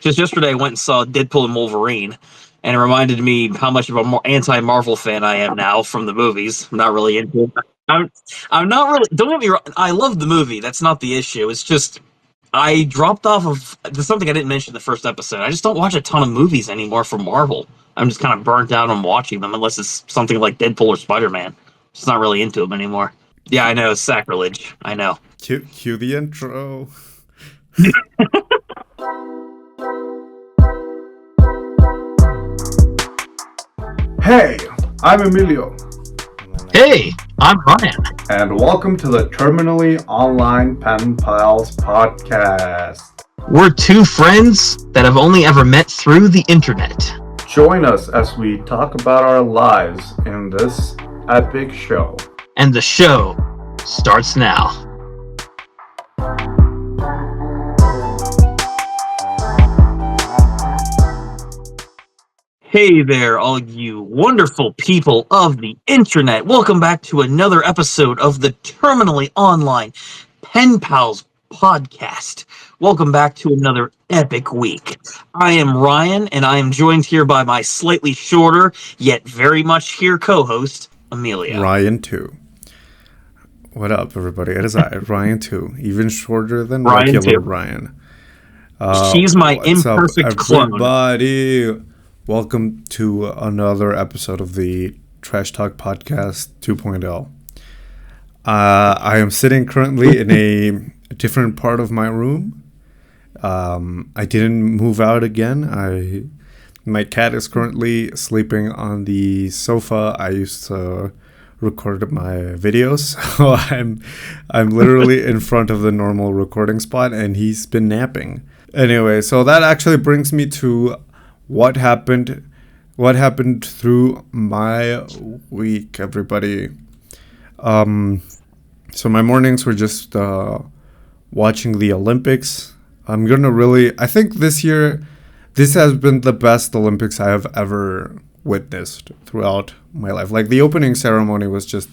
Just yesterday, I went and saw Deadpool and Wolverine, and it reminded me how much of a anti-Marvel fan I am now from the movies. I'm not really into it. I'm, I'm not really. Don't get me wrong. I love the movie. That's not the issue. It's just I dropped off of. There's something I didn't mention in the first episode. I just don't watch a ton of movies anymore from Marvel. I'm just kind of burnt out on watching them, unless it's something like Deadpool or Spider-Man. Just not really into them anymore. Yeah, I know, it's sacrilege. I know. Cue the intro. Hey, I'm Emilio. Hey, I'm Ryan. And welcome to the Terminally Online Pen Pals podcast. We're two friends that have only ever met through the internet. Join us as we talk about our lives in this epic show. And the show starts now. Hey there, all you wonderful people of the internet. Welcome back to another episode of the Terminally Online Pen Pals podcast. Welcome back to another epic week. I am Ryan, and I am joined here by my slightly shorter, yet very much here co-host, Emilio. Ryan 2. What up, everybody? It is I, Ryan 2. Even shorter than Ryan regular 2. Ryan. She's my What's imperfect up, clone. everybody? Welcome to another episode of the Trash Talk Podcast 2.0. I am sitting currently in a different part of my room. I didn't move out again. My cat is currently sleeping on the sofa I used to record my videos. So I'm literally in front of the normal recording spot, and he's been napping. Anyway, so that actually brings me to what happened through my week, everybody. So my mornings were just watching the Olympics. I think this year, this has been the best Olympics I have ever witnessed throughout my life. Like, the opening ceremony was just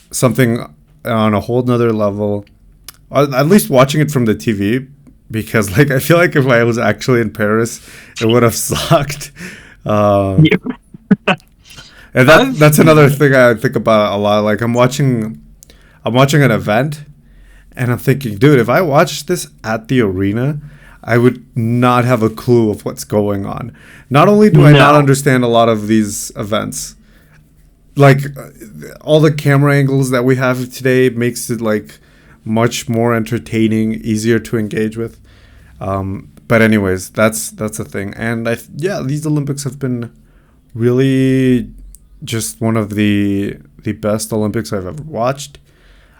something on a whole nother level. At least watching it from the TV, because I feel like if I was actually in Paris, it would have sucked. And that's another thing I think about a lot. Like, I'm watching an event, and I'm thinking, dude, if I watched this at the arena, I would not have a clue of what's going on. Not only do I not understand a lot of these events, like, all the camera angles that we have today makes it much more entertaining, easier to engage with. But anyways, that's the thing. And these Olympics have been really just one of the best Olympics I've ever watched.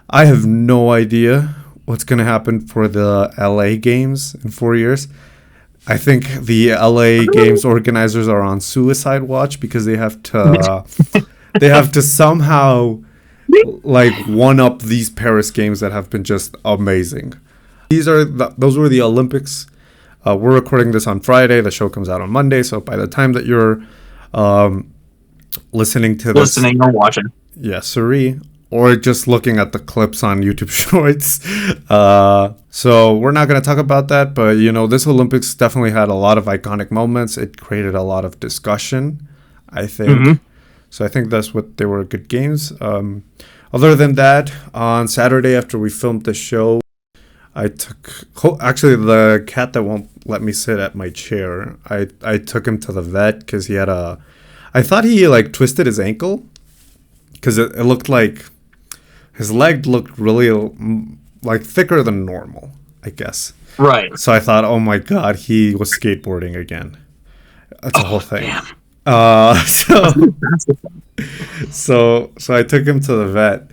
I have no idea what's going to happen for the LA Games in 4 years. I think the LA Games organizers are on suicide watch, because they have to somehow one up these Paris Games that have been just amazing. Those were the Olympics. We're recording this on Friday. The show comes out on Monday. So by the time that you're listening or watching, yes, sirree, or just looking at the clips on YouTube Shorts. So we're not going to talk about that. But, this Olympics definitely had a lot of iconic moments. It created a lot of discussion, I think. Mm-hmm. So I think that's what they were good games. Other than that, on Saturday after we filmed the show, I took the cat that won't let me sit at my chair. I took him to the vet because he had I thought he twisted his ankle, because it looked like his leg looked really thicker than normal, I guess. Right. So I thought, oh my God, he was skateboarding again. That's a whole thing. Damn. So I took him to the vet,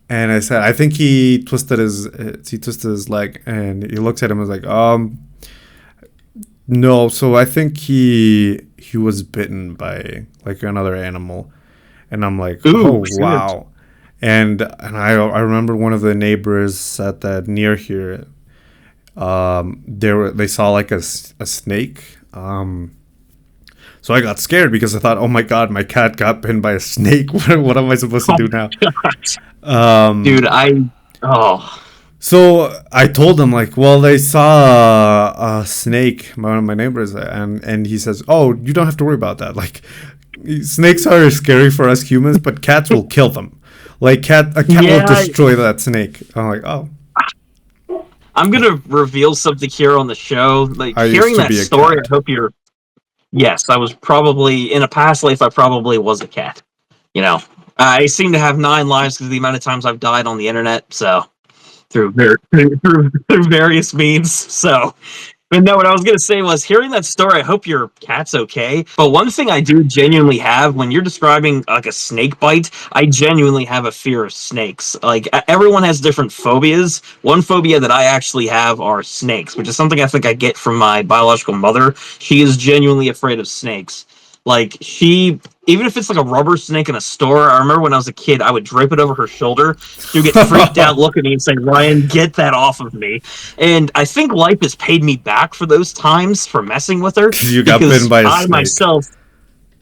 and I said, I think he twisted his leg, and he looked at him and was like, no. So I think he was bitten by another animal, and I'm like, oh wow. And I remember one of the neighbors said that near here, they saw a snake. So I got scared, because I thought, oh my God, my cat got bitten by a snake. What am I supposed to do now? Dude, So I told them like, well, they saw a snake, one of my neighbors, and he says, oh, you don't have to worry about that. Like, snakes are scary for us humans, but cats will kill them. Like a cat will Yeah, destroy that snake. I'm like, oh, I'm gonna reveal something here on the show. Like I used hearing to that be a story, I cat. hope you're. Yes, I was probably in a past life. I probably was a cat. You know, I seem to have 9 lives because of the amount of times I've died on the internet. So through various means. So but no, what I was gonna say was hearing that story. I hope your cat's okay. But one thing I do genuinely have when you're describing like a snake bite, I genuinely have a fear of snakes. Like everyone has different phobias. One phobia that I actually have are snakes, which is something I think I get from my biological mother. She is genuinely afraid of snakes. Like she, even if it's like a rubber snake in a store, I remember when I was a kid, I would drape it over her shoulder. She would get freaked out, look at me, and say, "Ryan, get that off of me." And I think life has paid me back for those times for messing with her Because you got bitten because by a I snake. myself,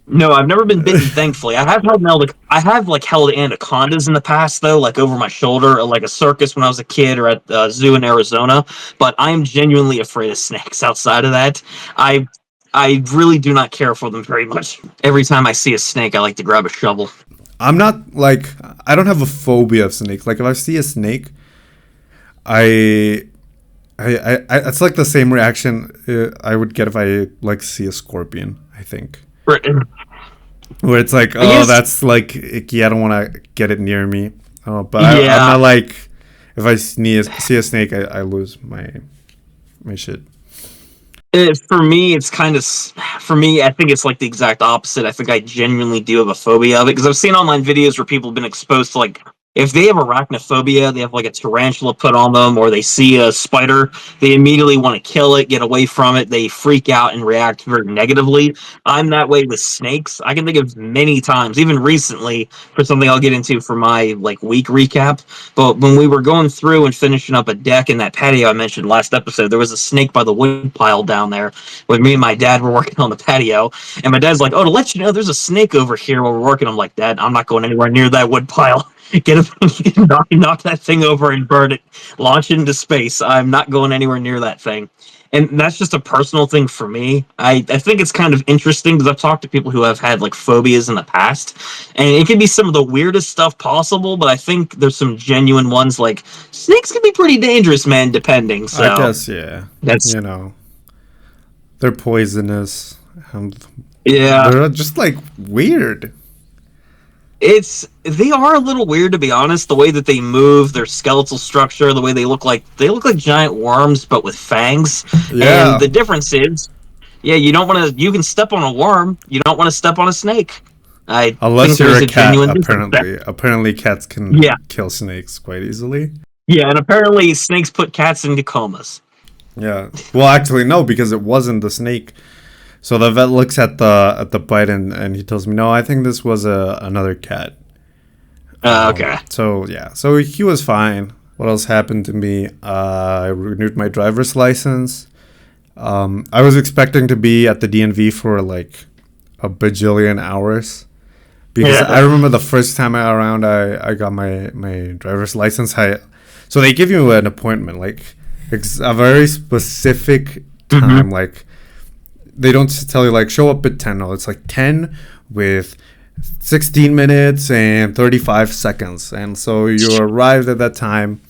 no, I've never been bitten. Thankfully, I have like held anacondas in the past though, like over my shoulder, or like a circus when I was a kid, or at a zoo in Arizona. But I am genuinely afraid of snakes. Outside of that, I I really do not care for them very much. Every time I see a snake, I like to grab a shovel. I'm not like I don't have a phobia of snakes. Like if I see a snake, I it's like the same reaction I would get if I like see a scorpion. I think where it's like, I oh, guess, that's like icky. I don't want to get it near me. Oh, but I'm yeah. not like if I see a snake, I lose my shit. For me, it's kind of for me. I think it's like the exact opposite. I think I genuinely do have a phobia of it because I've seen online videos where people have been exposed to like if they have arachnophobia, they have like a tarantula put on them, or they see a spider, they immediately want to kill it, get away from it. They freak out and react very negatively. I'm that way with snakes. I can think of many times, even recently, for something I'll get into for my like week recap. But when we were going through and finishing up a deck in that patio I mentioned last episode, there was a snake by the wood pile down there when me and my dad were working on the patio. And my dad's like, "Oh, to let you know, there's a snake over here while we're working." I'm like, "Dad, I'm not going anywhere near that wood pile. Get him, knock that thing over and burn it, launch it into space. I'm not going anywhere near that thing." And that's just a personal thing for me. I think it's kind of interesting because I've talked to people who have had like phobias in the past, and it can be some of the weirdest stuff possible, but I think there's some genuine ones like snakes can be pretty dangerous, man, depending. I So guess yeah. that's You know, they're poisonous. yeah. They're just like weird. They are a little weird to be honest. The way that they move, their skeletal structure, the way they look like giant worms but with fangs. And Yeah, the difference is, yeah, you don't want to. You can step on a worm. You don't want to step on a snake. I think unless you're there's a a cat. genuine difference there. Apparently cats can Yeah, kill snakes quite easily. yeah, and apparently snakes put cats into comas. Yeah. Well, actually, no, because it wasn't the snake. So the vet looks at the bite and he tells me, no, I think this was another cat. Okay. So yeah, so he was fine. What else happened to me? I renewed my driver's license. I was expecting to be at the DNV for like a bajillion hours because I Yeah. remember the first time I got my driver's license. So they give you an appointment like a very specific Mm-hmm. time. Like they don't tell you like show up at 10. No, it's like 10 with 16 minutes and 35 seconds. And so you arrived at that time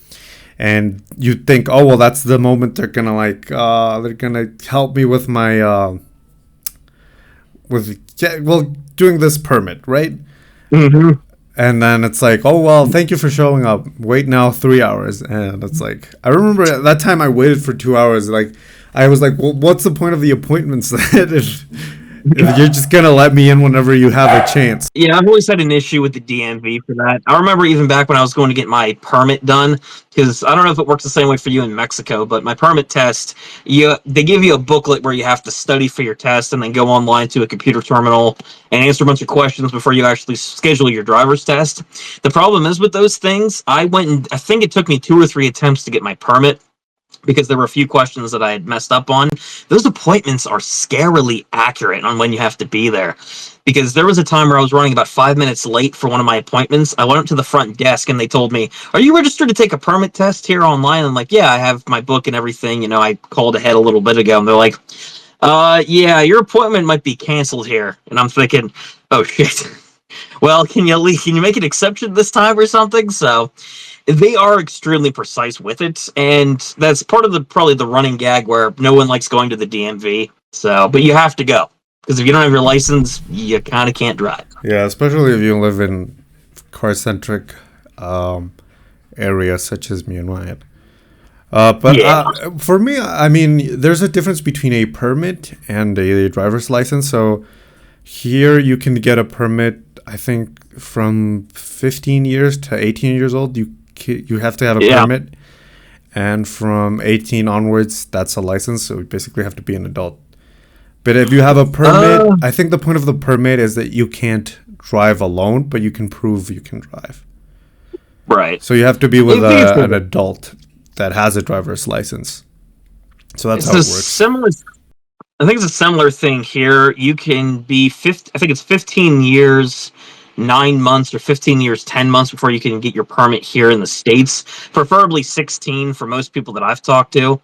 and you think, oh, well, that's the moment they're going to like, they're going to help me with my, doing this permit, right? Mm-hmm. And then it's like, oh, well, thank you for showing up. Wait now 3 hours. And it's like, I remember at that time I waited for 2 hours. Like, I was like, well, what's the point of the appointments then if you're just going to let me in whenever you have a chance? Yeah, I've always had an issue with the DMV for that. I remember even back when I was going to get my permit done, because I don't know if it works the same way for you in Mexico, but my permit test, they give you a booklet where you have to study for your test and then go online to a computer terminal and answer a bunch of questions before you actually schedule your driver's test. The problem is with those things, I think it took me 2 or 3 attempts to get my permit because there were a few questions that I had messed up on. Those appointments are scarily accurate on when you have to be there. Because there was a time where I was running about 5 minutes late for one of my appointments. I went up to the front desk and they told me, "Are you registered to take a permit test here online?" I'm like, "Yeah, I have my book and everything. You know, I called ahead a little bit ago." And they're like, yeah, your appointment might be canceled here." And I'm thinking, oh shit. Well, can you make an exception this time or something? So they are extremely precise with it, and that's part of the probably the running gag where no one likes going to the DMV. So, but you have to go because if you don't have your license, you kind of can't drive. Yeah, especially if you live in car-centric areas such as me and Ryan. But Yeah. for me, I mean, there's a difference between a permit and a driver's license. So here you can get a permit, I think, from 15 years to 18 years old. You have to have a permit. And from 18 onwards, that's a license. So you basically have to be an adult. But if you have a permit, I think the point of the permit is that you can't drive alone, but you can prove you can drive. Right. So you have to be with an adult that has a driver's license. So that's how it works. Similar. I think it's a similar thing here. You can be I think it's 15 years, 9 months, or 15 years, 10 months before you can get your permit here in the States. Preferably 16 for most people that I've talked to.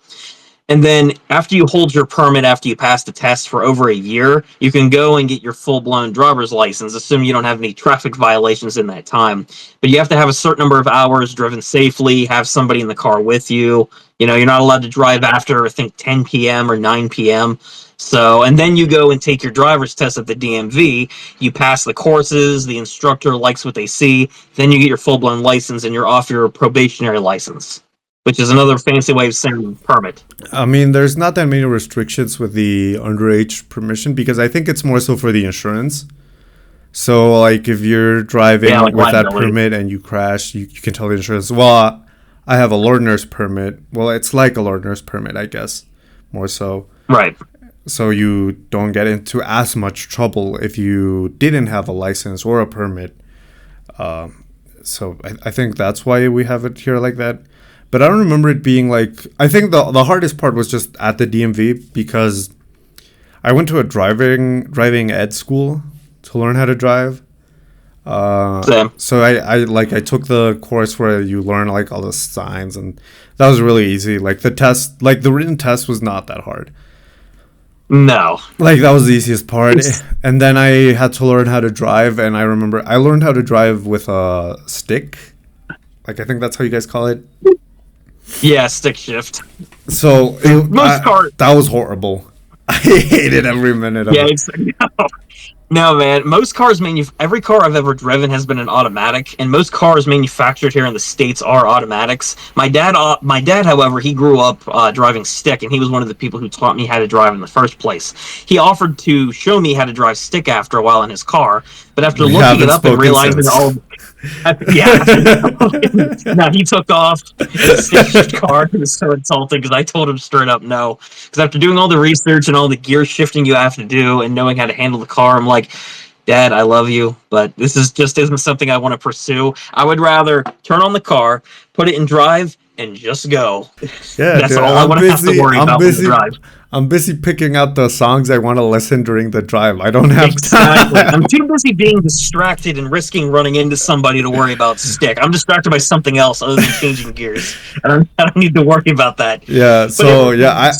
And then after you hold your permit, after you pass the test for over a year, you can go and get your full-blown driver's license, assuming you don't have any traffic violations in that time. But you have to have a certain number of hours driven safely, have somebody in the car with you. You know, you're not allowed to drive after, I think, 10 p.m. or 9 p.m. So, and then you go and take your driver's test at the DMV. You pass the courses, the instructor likes what they see, then you get your full-blown license and you're off your probationary license, which is another fancy way of saying permit. I mean, there's not that many restrictions with the underage permission because I think it's more so for the insurance. So, like, if you're driving with that permit and you crash, you can tell the insurance, well, I have a learner's permit. Well, it's like a learner's permit, I guess, more so. Right. So you don't get into as much trouble if you didn't have a license or a permit. So I think that's why we have it here like that. But I don't remember it being like... I think the hardest part was just at the DMV because I went to a driving ed school to learn how to drive. Same. So I took the course where you learn like all the signs, and that was really easy. Like the written test was not that hard. No. Like that was the easiest part. And then I had to learn how to drive, and I remember I learned how to drive with a stick. Like I think that's how you guys call it. Yeah, stick shift. So that was horrible. I hated every minute of it. No, man. Most cars, every car I've ever driven has been an automatic, and most cars manufactured here in the States are automatics. My dad, however, he grew up driving stick, and he was one of the people who taught me how to drive in the first place. He offered to show me how to drive stick after a while in his car, but after looking it up and realizing all... No, he took off in a stick shift car. It was so insulting because I told him straight up no. Because after doing all the research and all the gear shifting you have to do and knowing how to handle the car, I'm like, Dad, I love you, but this isn't something I want to pursue. I would rather turn on the car, put it in drive, and just go. Yeah, that's all I want to have to worry about when I drive. I'm busy picking out the songs I want to listen during the drive. I don't have Exactly. time. I'm too busy being distracted and risking running into somebody to worry about stick. I'm distracted by something else other than changing gears. I don't need to worry about that. Yeah,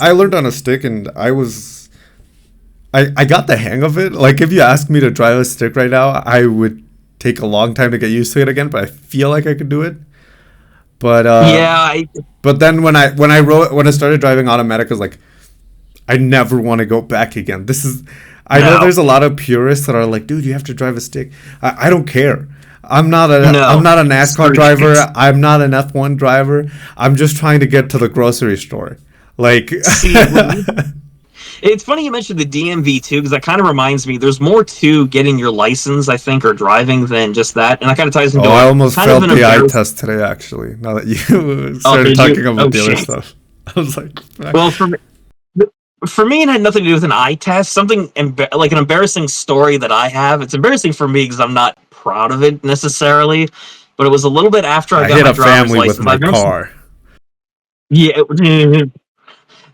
I learned on a stick, and I got the hang of it. Like, if you ask me to drive a stick right now, I would take a long time to get used to it again, but I feel like I could do it. But but then when I started driving automatic, I was like, I never want to go back again. I know there's a lot of purists that are like, dude, you have to drive a stick. I don't care. I'm not a NASCAR driver. I'm not an F1 driver. I'm just trying to get to the grocery store. Like, it's funny you mentioned the DMV too, because that kind of reminds me there's more to getting your license, I think, or driving than just that, and that kind of ties into. I almost failed the eye test today. Actually, now that you started talking about the other stuff, I was like, well, for me, it had nothing to do with an eye test. Something like an embarrassing story that I have. It's embarrassing for me because I'm not proud of it necessarily, but it was a little bit after I got hit my a driver's family license. with my car. Yeah,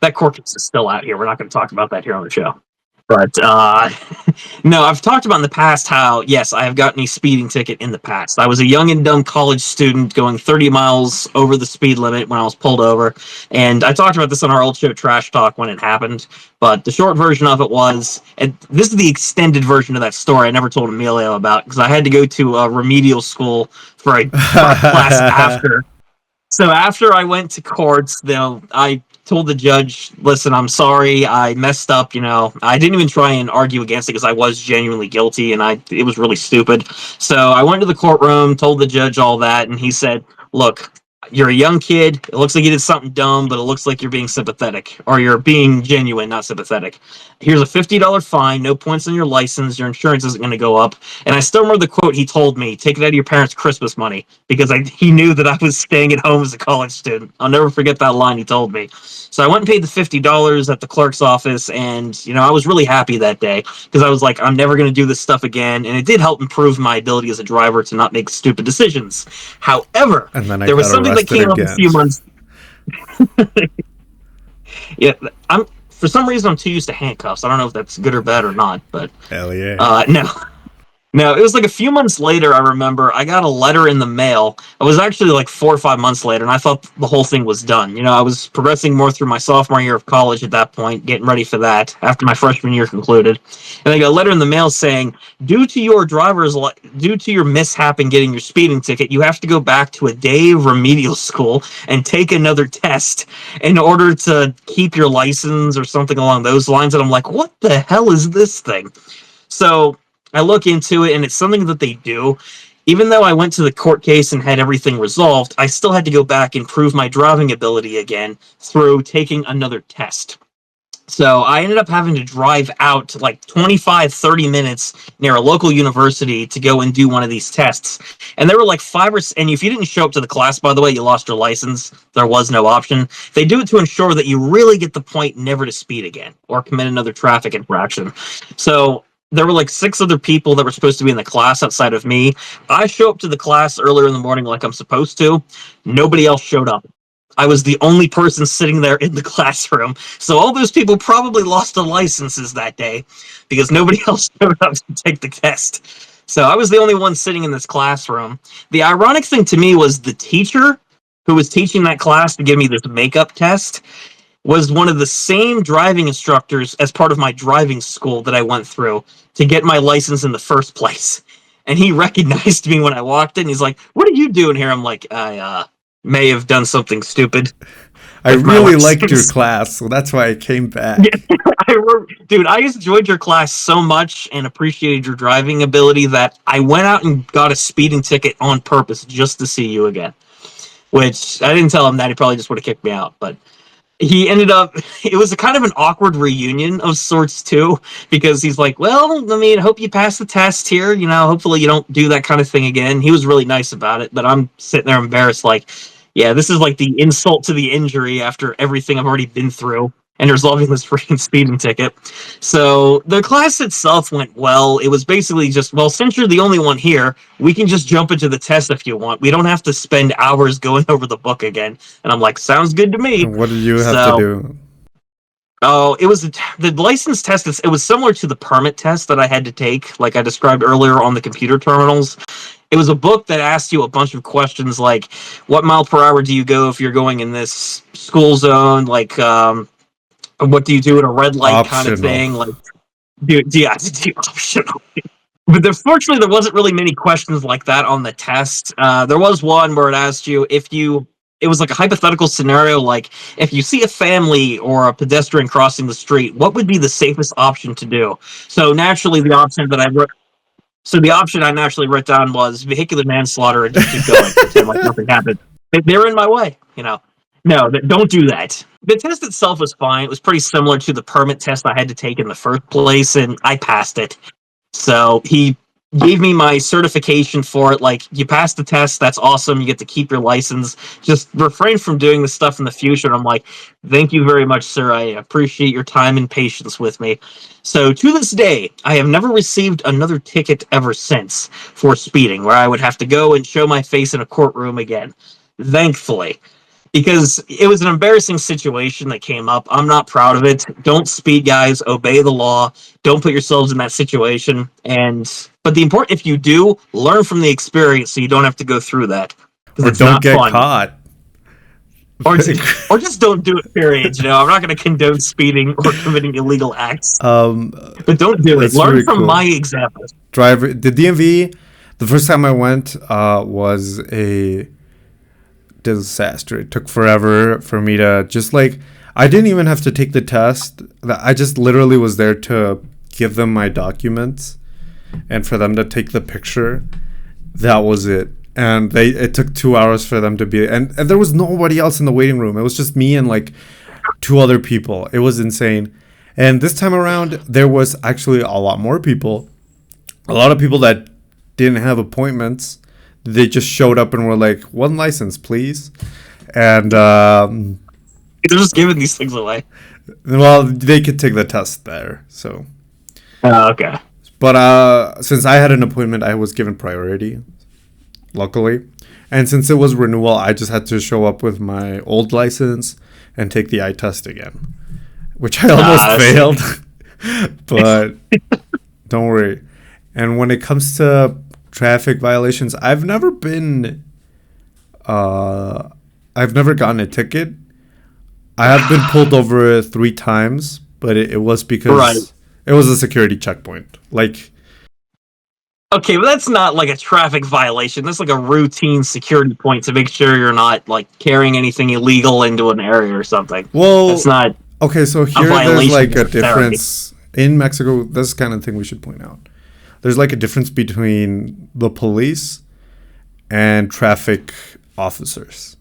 that court case is still out here. We're not going to talk about that here on the show. But no, I've talked about in the past how, yes, I have gotten a speeding ticket in the past. I was a young and dumb college student going 30 miles over the speed limit when I was pulled over. And I talked about this on our old show, Trash Talk, when it happened. But the short version of it was, and this is the extended version of that story I never told Emilio about, because I had to go to a remedial school for a class after. So after I went to courts, I told the judge, "Listen, I'm sorry, I messed up. I didn't even try and argue against it because I was genuinely guilty, and it was really stupid." So I went to the courtroom, told the judge all that, and he said, "Look, you're a young kid. It looks like you did something dumb, but it looks like you're being sympathetic, or you're being genuine, not sympathetic. Here's a $50 fine, no points on your license. Your insurance isn't going to go up." And I still remember the quote he told me: "Take it out of your parents' Christmas money," because he knew that I was staying at home as a college student. I'll never forget that line he told me. So I went and paid the $50 at the clerk's office, and I was really happy that day because I was like, I'm never going to do this stuff again, and it did help improve my ability as a driver to not make stupid decisions. However, And then I there was got something that arrested came up a again. few months. Yeah, I'm for some reason I'm too used to handcuffs. I don't know if that's good or bad or not, but Hell yeah. no. No, it was like a few months later, I remember, I got a letter in the mail. It was actually like 4 or 5 months later, and I thought the whole thing was done. I was progressing more through my sophomore year of college at that point, getting ready for that after my freshman year concluded. And I got a letter in the mail saying, due to your mishap in getting your speeding ticket, you have to go back to a day of remedial school and take another test in order to keep your license or something along those lines. And I'm like, what the hell is this thing? So I look into it, and it's something that they do. Even though I went to the court case and had everything resolved, I still had to go back and prove my driving ability again through taking another test. So I ended up having to drive out like 25, 30 minutes near a local university to go and do one of these tests. And there were like and if you didn't show up to the class, by the way, you lost your license. There was no option. They do it to ensure that you really get the point never to speed again or commit another traffic infraction. So there were like 6 other people that were supposed to be in the class outside of me. I show up to the class earlier in the morning like I'm supposed to. Nobody else showed up. I was the only person sitting there in the classroom. So all those people probably lost their licenses that day because nobody else showed up to take the test. So I was the only one sitting in this classroom. The ironic thing to me was the teacher who was teaching that class to give me this makeup test was one of the same driving instructors as part of my driving school that I went through to get my license in the first place. And he recognized me when I walked in. He's like, "What are you doing here?" I'm like, "I may have done something stupid I with my really liked your license." class, so that's why I came Yeah, back. dude, I enjoyed your class so much and appreciated your driving ability that I went out and got a speeding ticket on purpose just to see you again. Which I didn't tell him that; he probably just would have kicked me out. But he ended up it was a kind of an awkward reunion of sorts too, because he's like, "Well, I mean, hope you pass the test here, hopefully you don't do that kind of thing again." He was really nice about it, but I'm sitting there embarrassed like, yeah, this is like the insult to the injury after everything I've already been through and resolving this freaking speeding ticket. So the class itself went well. It was basically just, well, since you're the only one here, we can just jump into the test if you want. We don't have to spend hours going over the book again. And I'm like, sounds good to me. And what did you have to So, do? oh, it was the license test. It was similar to the permit test that I had to take, like I described earlier on the computer terminals. It was a book that asked you a bunch of questions like, what mile per hour do you go if you're going in this school zone? Like, what do you do at a red light kind of Optional. thing? Like, yeah, do optional. But fortunately, there wasn't really many questions like that on the test. There was one where it asked you if you. It was like a hypothetical scenario, like if you see a family or a pedestrian crossing the street, what would be the safest option to do? So naturally, the option I naturally wrote down was vehicular manslaughter and just keep going, pretend like nothing happened. They're in my way. No, don't do that. The test itself was fine. It was pretty similar to the permit test I had to take in the first place, and I passed it. So he gave me my certification for it. Like, you passed the test. That's awesome. You get to keep your license. Just refrain from doing this stuff in the future. And I'm like, thank you very much, sir. I appreciate your time and patience with me. So to this day, I have never received another ticket ever since for speeding, where I would have to go and show my face in a courtroom again. Thankfully. because it was an embarrassing situation that came up. I'm not proud of it. Don't speed, guys. Obey the law. Don't put yourselves in that situation. But the important, if you do, learn from the experience so you don't have to go through that because Or it's don't not get fun. caught. Or just don't do it. Period. I'm not going to condone speeding or committing illegal acts, Um, but don't do it. that's Learn really from cool. my example. The DMV. The first time I went was a disaster. It took forever for me to just like. I didn't even have to take the test. I just literally was there to give them my documents, and for them to take the picture. That was it. And it took 2 hours for them to be, and there was nobody else in the waiting room. It was just me and like two other people. It was insane. And this time around, there was actually a lot more people. A lot of people that didn't have appointments. They just showed up and were like, "One license, please." And They're just giving these things away. well, they could take the test there. So, Okay. but since I had an appointment, I was given priority. Luckily, and since it was renewal, I just had to show up with my old license and take the eye test again, which I almost failed. But don't worry. And when it comes to traffic violations, I've never gotten a ticket. I have been pulled over 3 times, but it was because it was a security checkpoint. Like, okay, but that's not like a traffic violation. That's like a routine security point to make sure you're not like carrying anything illegal into an area or something. well, That's not okay, so a here there's violation like a necessarily. difference in Mexico. This is kind of thing we should point out. There's like a difference between the police and traffic officers.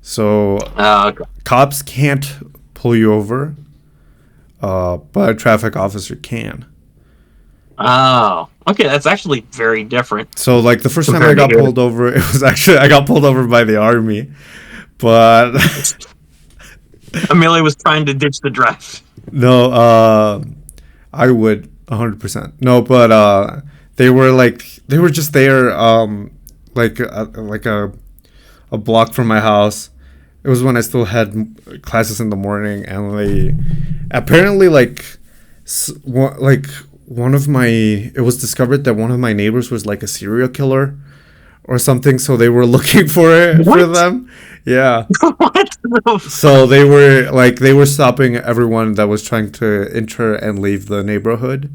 So Okay. cops can't pull you over, but a traffic officer can. Oh, okay. That's actually very different So like the first time I compared to got here. pulled over, it was actually I got pulled over by the army, but Amelia was trying to ditch the draft. no, I would 100%. No, but they were just there, like a block from my house. It was when I still had classes in the morning, and they apparently one of my it was discovered that one of my neighbors was like a serial killer or something, so they were looking for it for What? them. Yeah. What? So they were stopping everyone that was trying to enter and leave the neighborhood.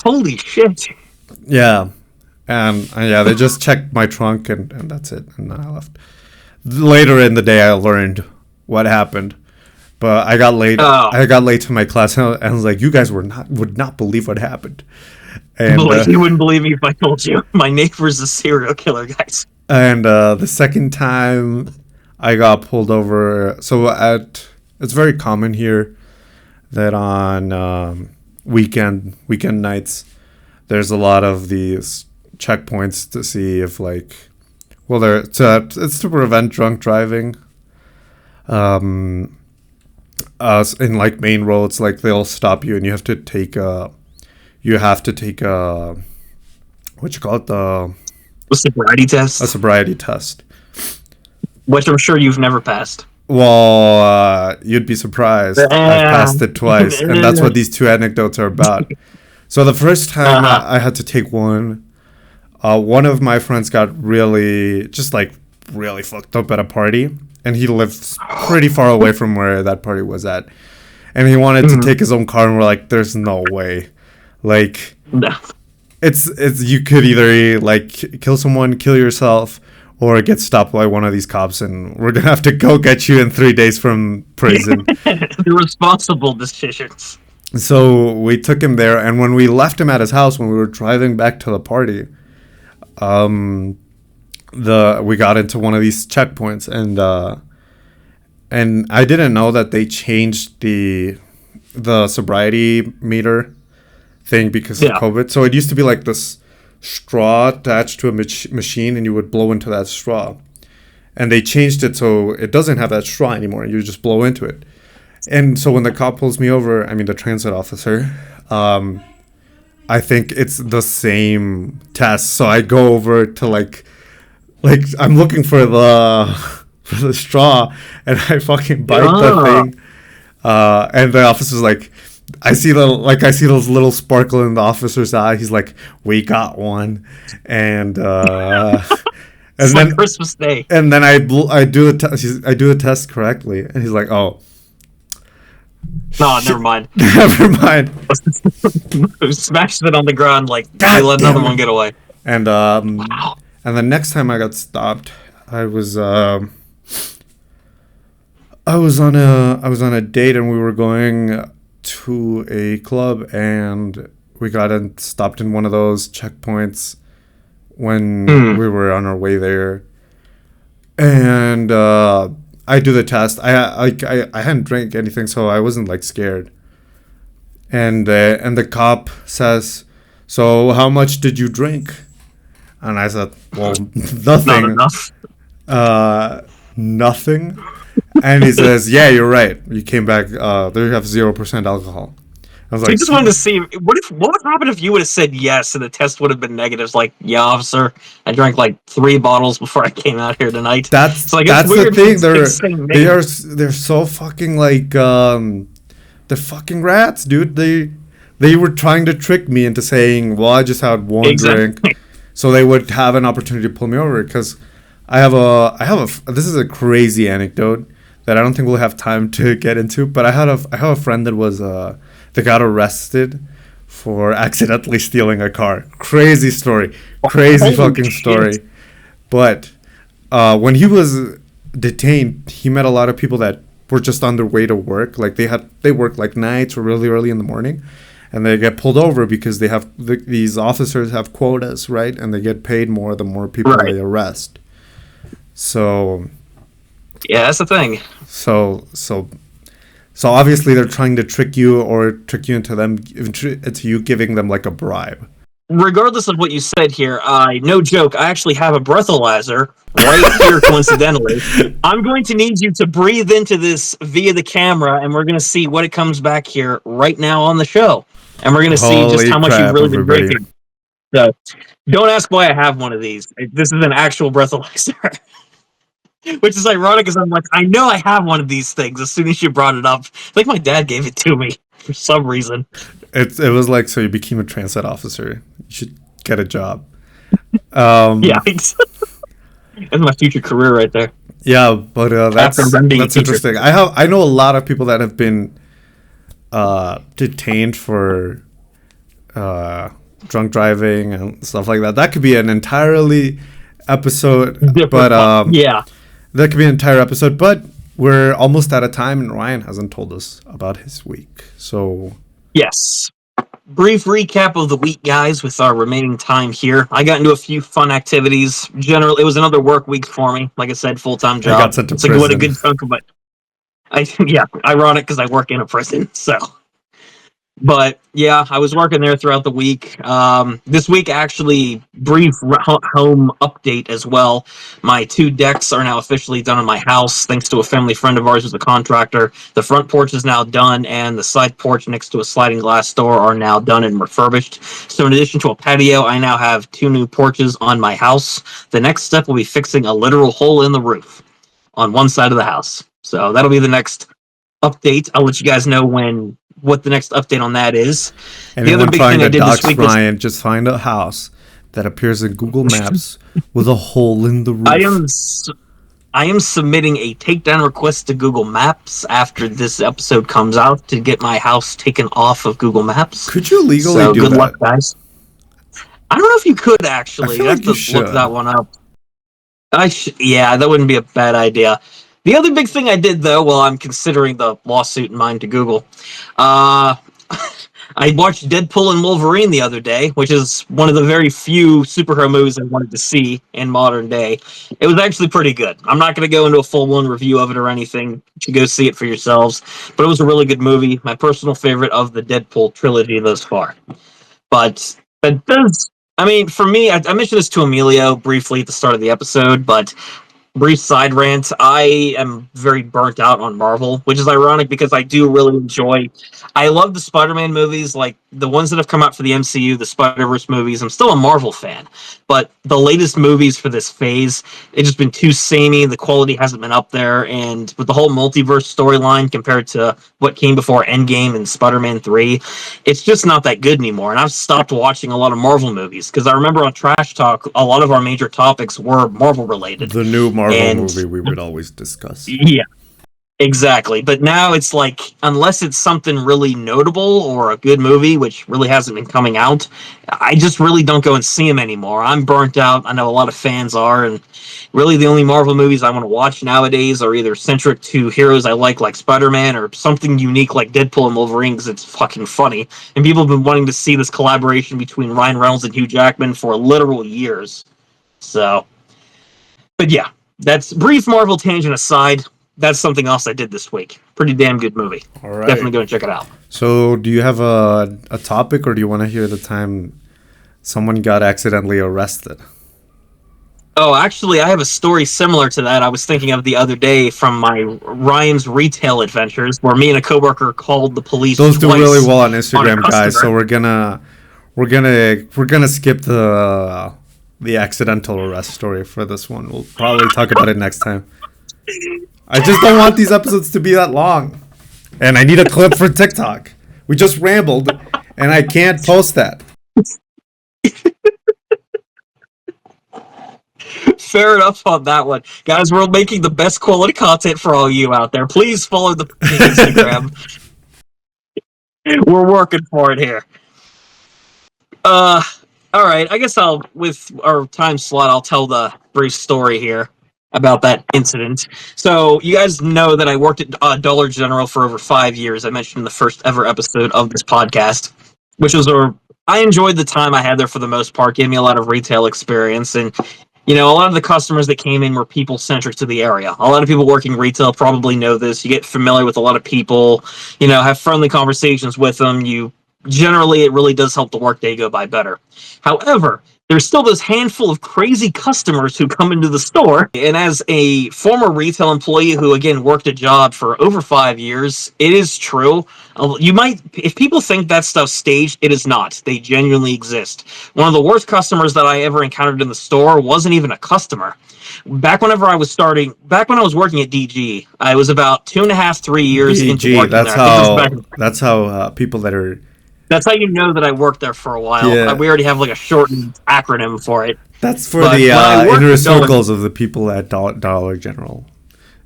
Holy shit! Yeah. And yeah, they just checked my trunk and that's it. And then I left. Later in the day, I learned what happened. But I got late. Oh. I got late to my class, and I was like, "You guys would not believe what happened." And You wouldn't believe me if I told you. My neighbor's a serial killer, guys. the second time I got pulled over, it's very common here that on weekend nights there's a lot of these checkpoints to see if it's to prevent drunk driving. In like main roads, like they'll stop you and you have to take a what you call it, A sobriety test, a sobriety test. which I'm sure you've never passed. Well, you'd be surprised. I passed it twice, and that's what these two anecdotes are about. So the first time I had to take one, one of my friends got really fucked up at a party, and he lived pretty far away from where that party was at, and he wanted to take his own car, and we're like, "There's no way, like, No. it's you could either like kill someone, kill yourself, or get stopped by one of these cops, and we're gonna have to go get you in 3 days from prison." The responsible decisions. So we took him there, and when we left him at his house, when we were driving back to the party, we got into one of these checkpoints, and I didn't know that they changed the sobriety meter thing because of COVID. So it used to be like this straw attached to a machine, and you would blow into that straw, and they changed it so it doesn't have that straw anymore. You just blow into it. And so when the cop pulls me over, I mean the transit officer, I think it's the same test. So I go over to like I'm looking for for the straw, and I fucking bite the Ah. thing. And the officer's like, I see those little sparkle in the officer's eye. He's like, "We got one," and It's and like then Christmas Day. I do the test. I do the test correctly, and he's like, "Oh, No, shit. never mind. Never mind." Smashed it on the ground like, God they let damn another it. one get away. And Wow. and the next time I got stopped, I was I was on a date, and we were going to a club, and we stopped in one of those checkpoints when Hmm. we were on our way there. And I do the test. I hadn't drank anything, so I wasn't like scared. And the cop says, "So how much did you drink?" And I said, "Well, Not nothing, enough. nothing." And he says, "Yeah, you're right. You came back. There you have 0% alcohol." I was So you like, just wanted to see what would happen if you would have said yes and the test would have been negative. It's like, yeah, officer, I drank like 3 bottles before I came out here tonight. "That's So I guess that's the weird thing. saying They are negative. they're so fucking like they're fucking rats, dude. They were trying to trick me into saying, well, I just had one drink, Exactly. so they would have an opportunity to pull me over. Because this is a crazy anecdote that I don't think we'll have time to get into. But I have a friend that that got arrested for accidentally stealing a car. Crazy story, crazy Holy fucking shit. story. But when he was detained, he met a lot of people that were just on their way to work. Like they work like nights or really early in the morning, and they get pulled over because these officers have quotas, right? And they get paid more the more people Right. they arrest. So Yeah, that's the thing. so so so obviously they're trying to trick you or trick you into you giving them like a bribe. Regardless of what you said here, no joke, I actually have a breathalyzer right here, coincidentally. I'm going to need you to breathe into this via the camera, and we're going to see what it comes back here right now on the show. And we're going to see just Holy how much you've crap, really been everybody! drinking. So don't ask why I have one of these. This is an actual breathalyzer. Which is ironic because I'm like, I know I have one of these things as soon as you brought it up. I think my dad gave it to me for some reason. It was like, so you became a transit officer. You should get a job. Yeah, that's my future career right there. Yeah, but After being a that's teacher. interesting. I know a lot of people that have been detained for drunk driving and stuff like that. That could be an entirely episode, Different but one. Yeah. that could be an entire episode. But we're almost out of time, and Ryan hasn't told us about his week. So Yes. Brief recap of the week, guys, with our remaining time here. I got into a few fun activities. Generally, it was another work week for me. Like I said, full-time he got job. sent to It's like what a prison. good chunk of it. Yeah, ironic because I work in a prison, so. But yeah, I was working there throughout the week. This week, actually, brief home update as well. My 2 decks are now officially done in my house, thanks to a family friend of ours who's a contractor. The front porch is now done, and the side porch next to a sliding glass door are now done and refurbished. So, in addition to a patio, I now have 2 new porches on my house. The next step will be fixing a literal hole in the roof on one side of the house. So that'll be the next update. I'll let you guys know what the next update on that is. The other Anyone big trying thing I to did this dox week was Ryan, just find a house that appears in Google Maps with a hole in the roof. I am submitting a takedown request to Google Maps after this episode comes out to get my house taken off of Google Maps. Could you legally So do good that? luck, guys. I don't know if you could actually. I feel You have like you to look should. that one up. Yeah, that wouldn't be a bad idea. The other big thing I did, though, while I'm considering the lawsuit in mind to Google, uh, I watched Deadpool and Wolverine the other day, which is one of the very few superhero movies I wanted to see in modern day. It was actually pretty good. I'm not going to go into a full-blown review of it or anything. You should go see it for yourselves. But it was a really good movie. My personal favorite of the Deadpool trilogy thus far. But it does... I mean, for me, I mentioned this to Emilio briefly at the start of the episode, but brief side rant. I am very burnt out on Marvel, which is ironic because I do really enjoy. I love the Spider-Man movies, like the ones that have come out for the MCU, the Spider-Verse movies. I'm still a Marvel fan, but the latest movies for this phase, it's just been too samey. The quality hasn't been up there, and with the whole multiverse storyline compared to what came before Endgame and Spider-Man 3, it's just not that good anymore. And I've stopped watching a lot of Marvel movies because I remember on Trash Talk, a lot of our major topics were Marvel related. The new Marvel And movie we would always discuss. yeah, exactly. But now it's like, unless it's something really notable or a good movie, which really hasn't been coming out, I just really don't go and see them anymore. I'm burnt out. I know a lot of fans are, and really the only Marvel movies I want to watch nowadays are either centric to heroes I like Spider-Man, or something unique like Deadpool and Wolverine because it's fucking funny. And people have been wanting to see this collaboration between Ryan Reynolds and Hugh Jackman for literal years. So, but yeah, that's brief Marvel tangent aside. That's something else I did this week. Pretty damn good movie. All right. Definitely go and check it out. So, do you have a topic, or do you want to hear the time someone got accidentally arrested? Oh, actually, I have a story similar to that I was thinking of the other day from my Ryan's retail adventures, where me and a coworker called the police. Those do twice really well on a Instagram, guys. customer. So we're gonna skip the accidental arrest story for this one. We'll probably talk about it next time. I just don't want these episodes to be that long, and I need a clip for TikTok. We just rambled, and I can't post that. Fair enough on that one. Guys, we're making the best quality content for all you out there. Please follow the Instagram. We're working for it here. All right. I guess with our time slot, I'll tell the brief story here about that incident. So, you guys know that I worked at Dollar General for over 5 years. I mentioned in the first ever episode of this podcast, which was I enjoyed the time I had there for the most part. Gave me a lot of retail experience, and a lot of the customers that came in were people centric to the area. A lot of people working retail probably know this. You get familiar with a lot of people, have friendly conversations with them. Generally, it really does help the workday go by better. However, there's still this handful of crazy customers who come into the store. And as a former retail employee who, again, worked a job for over 5 years, it is true. If people think that stuff's staged, it is not. They genuinely exist. One of the worst customers that I ever encountered in the store wasn't even a customer. Back when I was working at DG, I was about 2.5, 3 years into working there. That's how people that are. That's how you know that I worked there for a while. Yeah. We already have like a shortened acronym for it. That's for the inner circles of the people at Dollar General.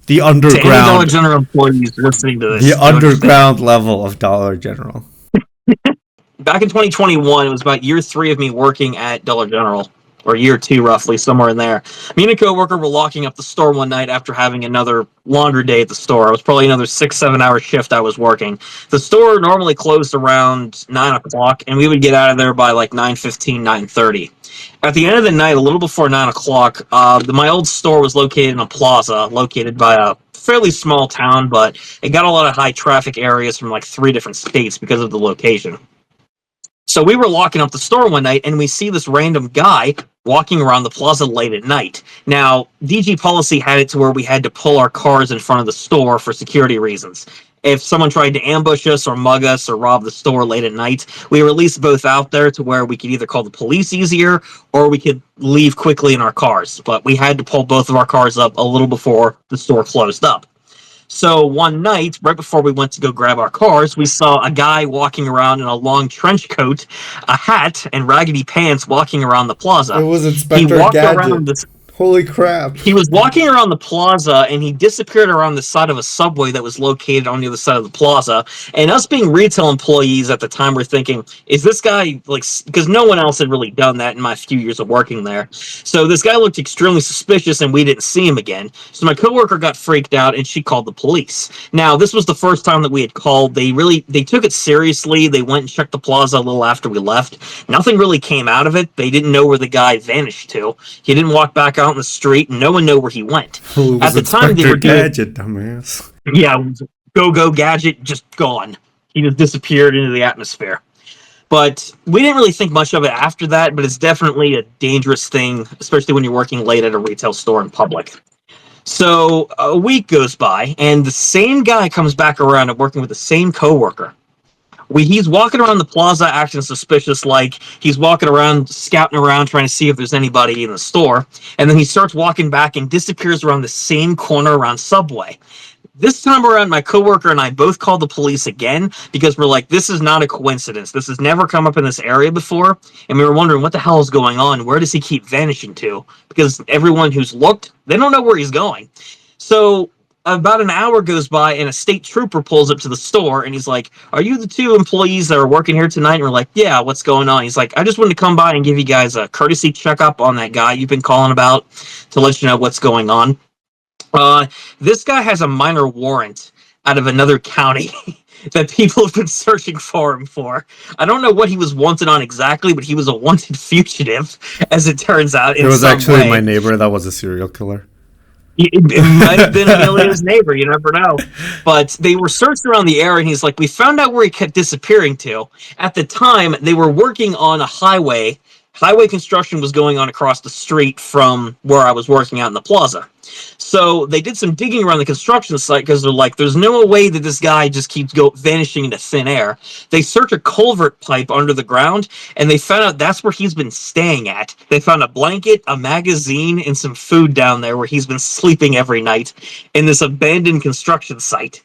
The underground. To any Dollar General employees listening to this. The underground level of Dollar General. Back in 2021, it was about year 3 of me working at Dollar General. Or year 2, roughly, somewhere in there. Me and a coworker were locking up the store one night after having another longer day at the store. It was probably another 6-7 hour shift I was working. The store normally closed around 9 o'clock, and we would get out of there by like 9:15, 9:30. At the end of the night, a little before 9 o'clock, my old store was located in a plaza, located by a fairly small town, but it got a lot of high traffic areas from like 3 different states because of the location. So we were locking up the store one night, and we see this random guy walking around the plaza late at night. Now, DG policy had it to where we had to pull our cars in front of the store for security reasons. If someone tried to ambush us or mug us or rob the store late at night, we were at least both out there to where we could either call the police easier or we could leave quickly in our cars. But we had to pull both of our cars up a little before the store closed up. So one night, right before we went to go grab our cars, we saw a guy walking around in a long trench coat, a hat, and raggedy pants walking around the plaza. It was Inspector Gadget. Holy crap. He was walking around the plaza, and he disappeared around the side of a subway that was located on the other side of the plaza. And us being retail employees at the time, we're thinking, is this guy, because no one else had really done that in my few years of working there. So this guy looked extremely suspicious, and we didn't see him again. So my coworker got freaked out, and she called the police. Now, this was the first time that we had called. They took it seriously. They went and checked the plaza a little after we left. Nothing really came out of it. They didn't know where the guy vanished to. He didn't walk back out in the street, and no one knew where he went. At the time, they were Gadget, dumbass. Yeah, go Gadget, just gone. He just disappeared into the atmosphere. But we didn't really think much of it after that, but it's definitely a dangerous thing, especially when you're working late at a retail store in public. So a week goes by, and the same guy comes back around and working with the same coworker. He's walking around the plaza acting suspicious, like he's walking around, scouting around, trying to see if there's anybody in the store. And then he starts walking back and disappears around the same corner around Subway. This time around, my coworker and I both called the police again because we're like, this is not a coincidence. This has never come up in this area before. And we were wondering what the hell is going on? Where does he keep vanishing to? Because everyone who's looked, they don't know where he's going. So about an hour goes by and a state trooper pulls up to the store and he's like, are you the two employees that are working here tonight? And we're like, yeah, what's going on? He's like, I just wanted to come by and give you guys a courtesy checkup on that guy you've been calling about to let you know what's going on. This guy has a minor warrant out of another county that people have been searching for him for. I don't know what he was wanted on exactly, but he was a wanted fugitive, as it turns out. It was actually my neighbor that was a serial killer. It might have been Emilio's neighbor, you never know. But they were searching around the area, and he's like, we found out where he kept disappearing to. At the time, they were working on a highway. Highway construction was going on across the street from where I was working out in the plaza. So they did some digging around the construction site because they're like, there's no way that this guy just keeps vanishing into thin air. They search a culvert pipe under the ground, and they found out that's where he's been staying at. They found a blanket, a magazine, and some food down there where he's been sleeping every night in this abandoned construction site.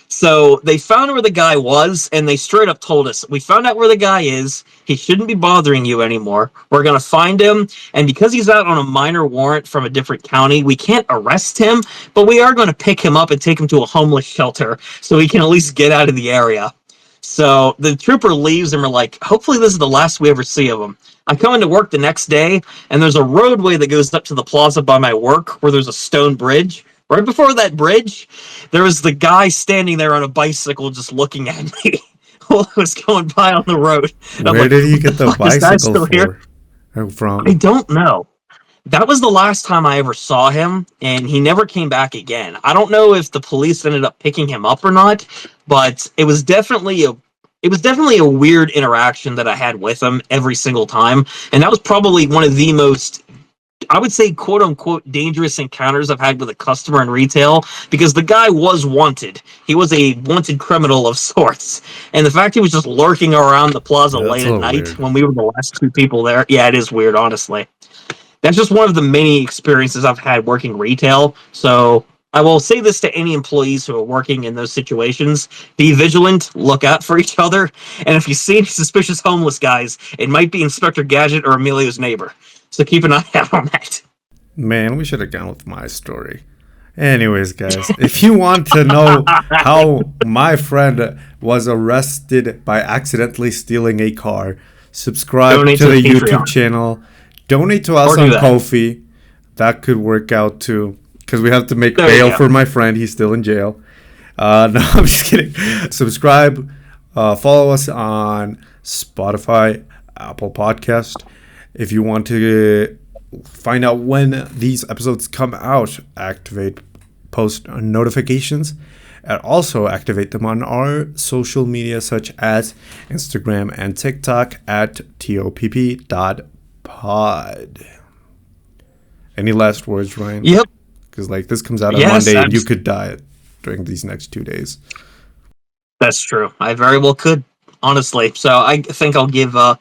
So they found where the guy was, and they straight up told us, we found out where the guy is. He shouldn't be bothering you anymore. We're going to find him, and because he's out on a minor warrant from a different county, we can't arrest him, but we are going to pick him up and take him to a homeless shelter so he can at least get out of the area. So the trooper leaves, and we're like, hopefully this is the last we ever see of him. I come into work the next day, and there's a roadway that goes up to the plaza by my work where there's a stone bridge. Right before that bridge, there was the guy standing there on a bicycle just looking at me while I was going by on the road. Where did he get the bicycle from? I don't know. That was the last time I ever saw him, and he never came back again. I don't know if the police ended up picking him up or not, but it was definitely a weird interaction that I had with him every single time, and that was probably one of the most, I would say, quote unquote, dangerous encounters I've had with a customer in retail, because the guy was wanted. He was a wanted criminal of sorts. And the fact he was just lurking around the plaza late at night when we were the last two people there. Yeah, it is weird, honestly. That's just one of the many experiences I've had working retail. So I will say this to any employees who are working in those situations: be vigilant, look out for each other. And if you see any suspicious homeless guys, it might be Inspector Gadget or Emilio's neighbor. So keep an eye out on that. Man, we should have gone with my story. Anyways, guys, if you want to know how my friend was arrested by accidentally stealing a car, subscribe to the YouTube channel. Donate to us on Ko-fi. That could work out too, because we have to make bail for my friend. He's still in jail. No, I'm just kidding. Subscribe. Follow us on Spotify, Apple Podcast. If you want to find out when these episodes come out, activate post notifications, and also activate them on our social media such as Instagram and TikTok at topp.pod. Any last words, Ryan? Yep. Because this comes out on Monday, and you could die during these next 2 days. That's true. I very well could, honestly. So I think I'll give a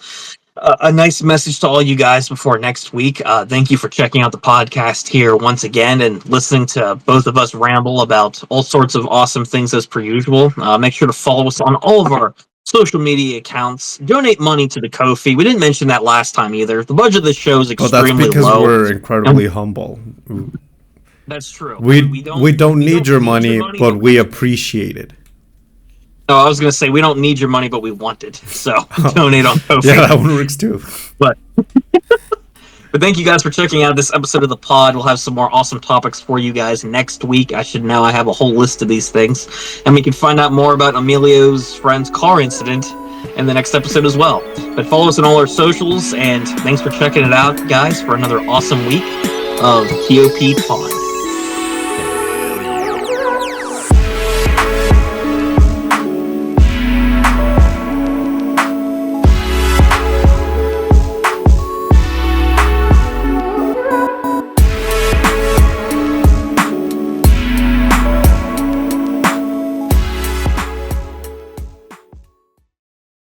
nice message to all you guys before next week. Thank you for checking out the podcast here once again and listening to both of us ramble about all sorts of awesome things as per usual. Make sure to follow us on all of our social media accounts. Donate money to the Ko-fi. We didn't mention that last time either. The budget of the show is extremely low. That's because we're incredibly humble. That's true. We don't need your money, but we appreciate it. No, I was going to say we don't need your money, but we want it. So donate on Ko-fi. Yeah, that one works too. But thank you guys for checking out this episode of the pod. We'll have some more awesome topics for you guys next week. I should know I have a whole list of these things. And we can find out more about Emilio's friend's car incident in the next episode as well. But follow us on all our socials, and thanks for checking it out, guys, for another awesome week of TOP Pod.